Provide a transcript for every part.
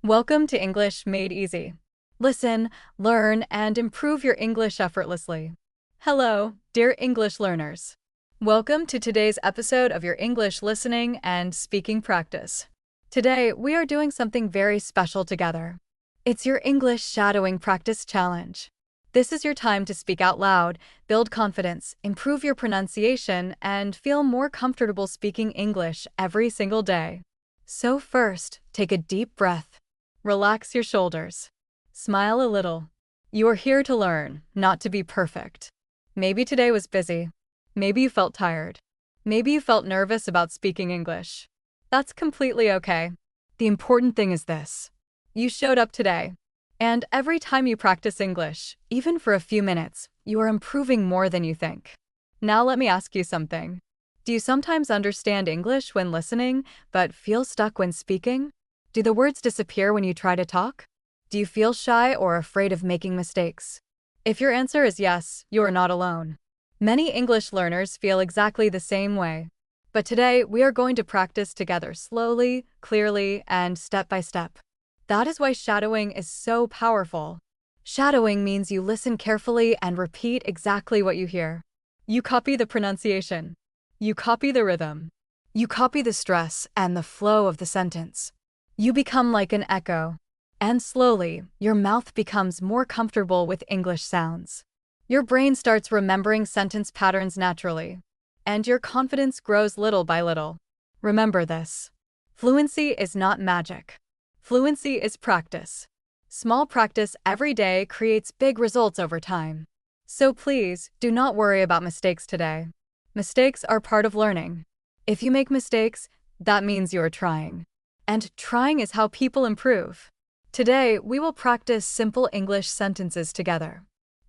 Welcome to English Made Easy. Listen, learn, and improve your English effortlessly. Hello, dear English learners. Welcome to today's episode of your English listening and speaking practice. Today, we are doing something very special together. It's your English shadowing practice challenge. This is your time to speak out loud, build confidence, improve your pronunciation, and feel more comfortable speaking English every single day. So first, take a deep breath. Relax your shoulders. Smile a little. You are here to learn, not to be perfect. Maybe today was busy. Maybe you felt tired. Maybe you felt nervous about speaking English. That's completely okay. The important thing is this. You showed up today. And every time you practice English, even for a few minutes, you are improving more than you think. Now let me ask you something. Do you sometimes understand English when listening, but feel stuck when speaking? Do the words disappear when you try to talk? Do you feel shy or afraid of making mistakes? If your answer is yes, you are not alone. Many English learners feel exactly the same way. But today, we are going to practice together slowly, clearly, and step by step. That is why shadowing is so powerful. Shadowing means you listen carefully and repeat exactly what you hear. You copy the pronunciation. You copy the rhythm. You copy the stress and the flow of the sentence. You become like an echo. And slowly, your mouth becomes more comfortable with English sounds. Your brain starts remembering sentence patterns naturally. And your confidence grows little by little. Remember this. Fluency is not magic. Fluency is practice. Small practice every day creates big results over time. So please, do not worry about mistakes today. Mistakes are part of learning. If you make mistakes, that means you are trying. And trying is how people improve. Today, we will practice simple English sentences together.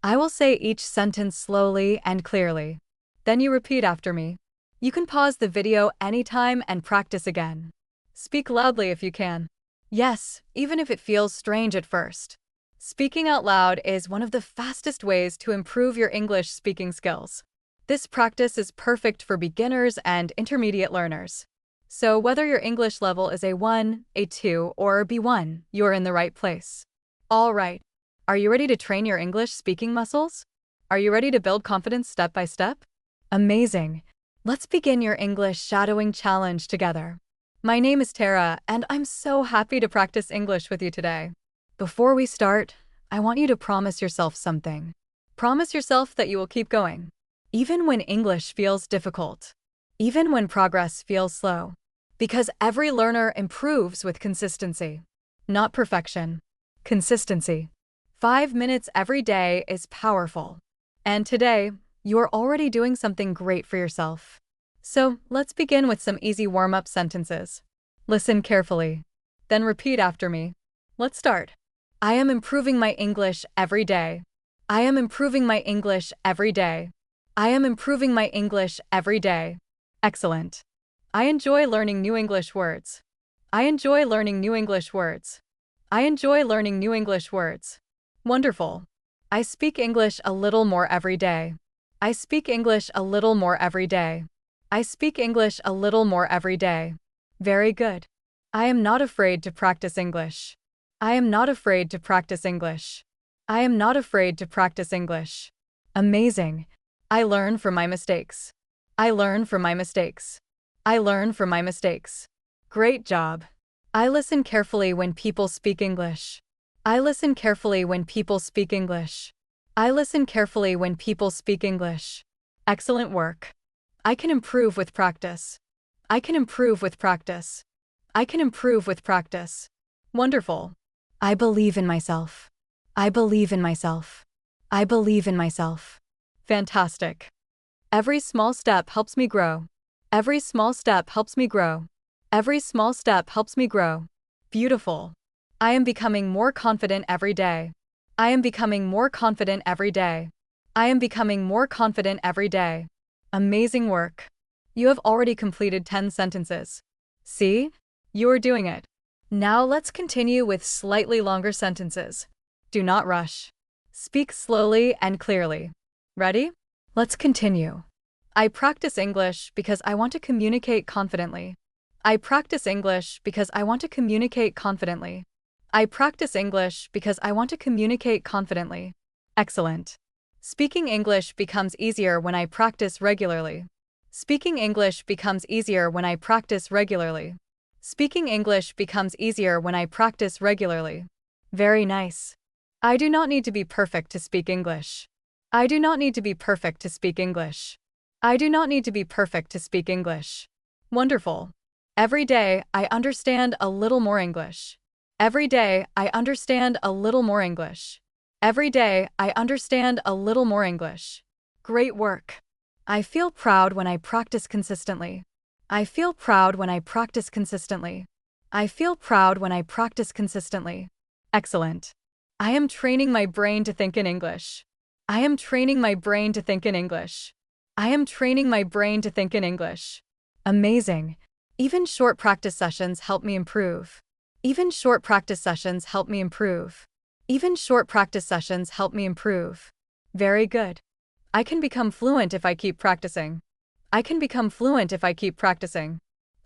I will say each sentence slowly and clearly. Then you repeat after me. You can pause the video anytime and practice again. Speak loudly if you can. Yes, even if it feels strange at first. Speaking out loud is one of the fastest ways to improve your English speaking skills. This practice is perfect for beginners and intermediate learners. So whether your English level is A1, A2, or B1, you're in the right place. All right. Are you ready to train your English speaking muscles? Are you ready to build confidence step by step? Amazing. Let's begin your English shadowing challenge together. My name is Tara, and I'm so happy to practice English with you today. Before we start, I want you to promise yourself something. Promise yourself that you will keep going. Even when English feels difficult. Even when progress feels slow. Because every learner improves with consistency. Not perfection. Consistency. 5 minutes every day is powerful. And today, you are already doing something great for yourself. So, let's begin with some easy warm-up sentences. Listen carefully. Then repeat after me. Let's start. I am improving my English every day. I am improving my English every day. I am improving my English every day. Excellent. I enjoy learning new English words. I enjoy learning new English words. I enjoy learning new English words. Wonderful. I speak English a little more every day. I speak English a little more every day. I speak English a little more every day. Very good. I am not afraid to practice English. I am not afraid to practice English. I am not afraid to practice English. Amazing. I learn from my mistakes. I learn from my mistakes. I learn from my mistakes. Great job. I listen carefully when people speak English. I listen carefully when people speak English. I listen carefully when people speak English. Excellent work. I can improve with practice. I can improve with practice. I can improve with practice. Wonderful. I believe in myself. I believe in myself. I believe in myself. Fantastic. Every small step helps me grow. Every small step helps me grow. Every small step helps me grow. Beautiful. I am becoming more confident every day. I am becoming more confident every day. I am becoming more confident every day. Amazing work. You have already completed 10 sentences. See? You are doing it. Now let's continue with slightly longer sentences. Do not rush. Speak slowly and clearly. Ready? Let's continue. I practice English because I want to communicate confidently. I practice English because I want to communicate confidently. I practice English because I want to communicate confidently. Excellent. Speaking English becomes easier when I practice regularly. Speaking English becomes easier when I practice regularly. Speaking English becomes easier when I practice regularly. Very nice. I do not need to be perfect to speak English. I do not need to be perfect to speak English. I do not need to be perfect to speak English. Wonderful. Every day, I understand a little more English. Every day, I understand a little more English. Every day, I understand a little more English. Great work. I feel proud when I practice consistently. I feel proud when I practice consistently. I feel proud when I practice consistently. Excellent. I am training my brain to think in English. I am training my brain to think in English. I am training my brain to think in English. Amazing. Even short practice sessions help me improve. Even short practice sessions help me improve. Even short practice sessions help me improve. Very good. I can become fluent if I keep practicing. I can become fluent if I keep practicing.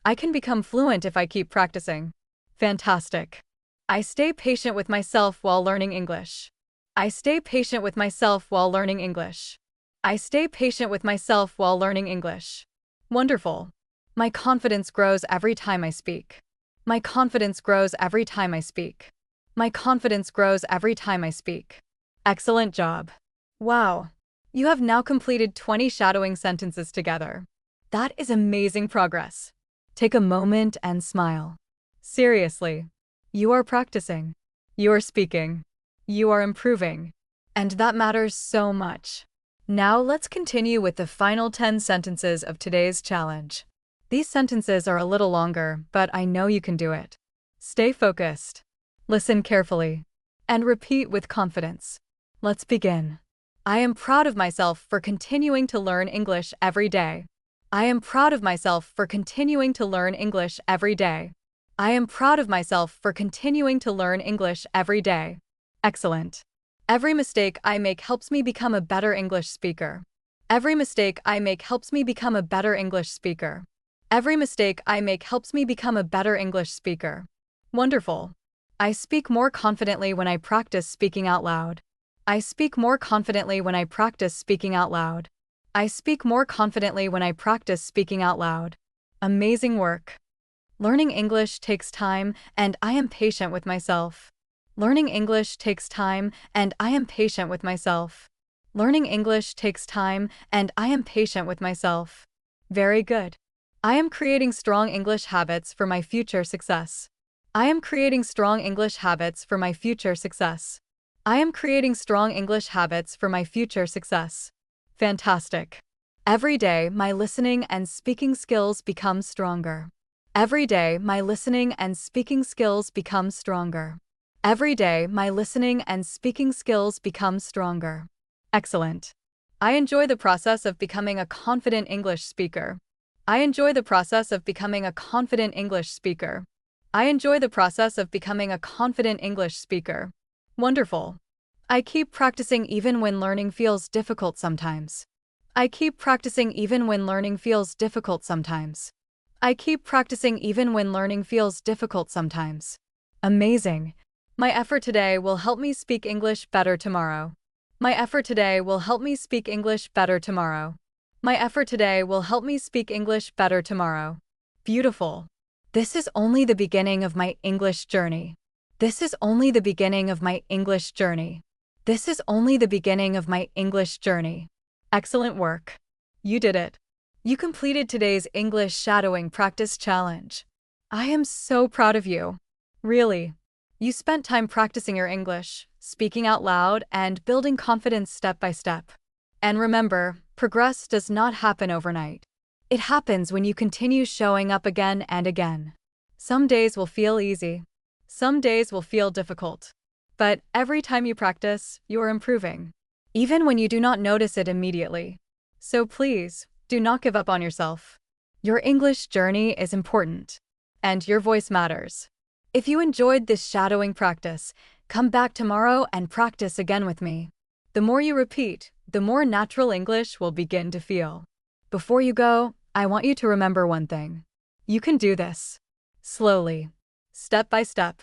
I can become fluent if I keep practicing. Fantastic. I stay patient with myself while learning English. I stay patient with myself while learning English. I stay patient with myself while learning English. Wonderful. My confidence grows every time I speak. My confidence grows every time I speak. My confidence grows every time I speak. Excellent job. Wow. You have now completed 20 shadowing sentences together. That is amazing progress. Take a moment and smile. Seriously. You are practicing. You are speaking. You are improving. And that matters so much. Now let's continue with the final 10 sentences of today's challenge. These sentences are a little longer, but I know you can do it. Stay focused. Listen carefully. And repeat with confidence. Let's begin. I am proud of myself for continuing to learn English every day. I am proud of myself for continuing to learn English every day. I am proud of myself for continuing to learn English every day. Excellent. Every mistake I make helps me become a better English speaker. Every mistake I make helps me become a better English speaker. Every mistake I make helps me become a better English speaker. Wonderful. I speak more confidently when I practice speaking out loud. I speak more confidently when I practice speaking out loud. I speak more confidently when I practice speaking out loud. Amazing work. Learning English takes time, and I am patient with myself. Learning English takes time, and I am patient with myself. Learning English takes time, and I am patient with myself. Very good. I am creating strong English habits for my future success. I am creating strong English habits for my future success. I am creating strong English habits for my future success. Fantastic. Every day, my listening and speaking skills become stronger. Every day, my listening and speaking skills become stronger. Every day, my listening and speaking skills become stronger. Excellent. I enjoy the process of becoming a confident English speaker. I enjoy the process of becoming a confident English speaker. I enjoy the process of becoming a confident English speaker. Wonderful. I keep practicing even when learning feels difficult sometimes. I keep practicing even when learning feels difficult sometimes. I keep practicing even when learning feels difficult sometimes. Amazing. My effort today will help me speak English better tomorrow. My effort today will help me speak English better tomorrow. My effort today will help me speak English better tomorrow. Beautiful. This is only the beginning of my English journey. This is only the beginning of my English journey. This is only the beginning of my English journey. Excellent work. You did it. You completed today's English shadowing practice challenge. I am so proud of you. Really. You spent time practicing your English, speaking out loud, and building confidence step by step. And remember, progress does not happen overnight. It happens when you continue showing up again and again. Some days will feel easy. Some days will feel difficult. But every time you practice, you are improving, even when you do not notice it immediately. So please, do not give up on yourself. Your English journey is important, and your voice matters. If you enjoyed this shadowing practice, come back tomorrow and practice again with me. The more you repeat, the more natural English will begin to feel. Before you go, I want you to remember one thing. You can do this. Slowly. Step by step.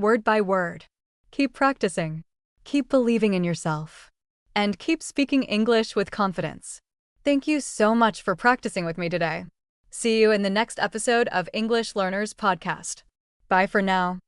word by word. Keep practicing. Keep believing in yourself. And keep speaking English with confidence. Thank you so much for practicing with me today. See you in the next episode of English Learners Podcast. Bye for now.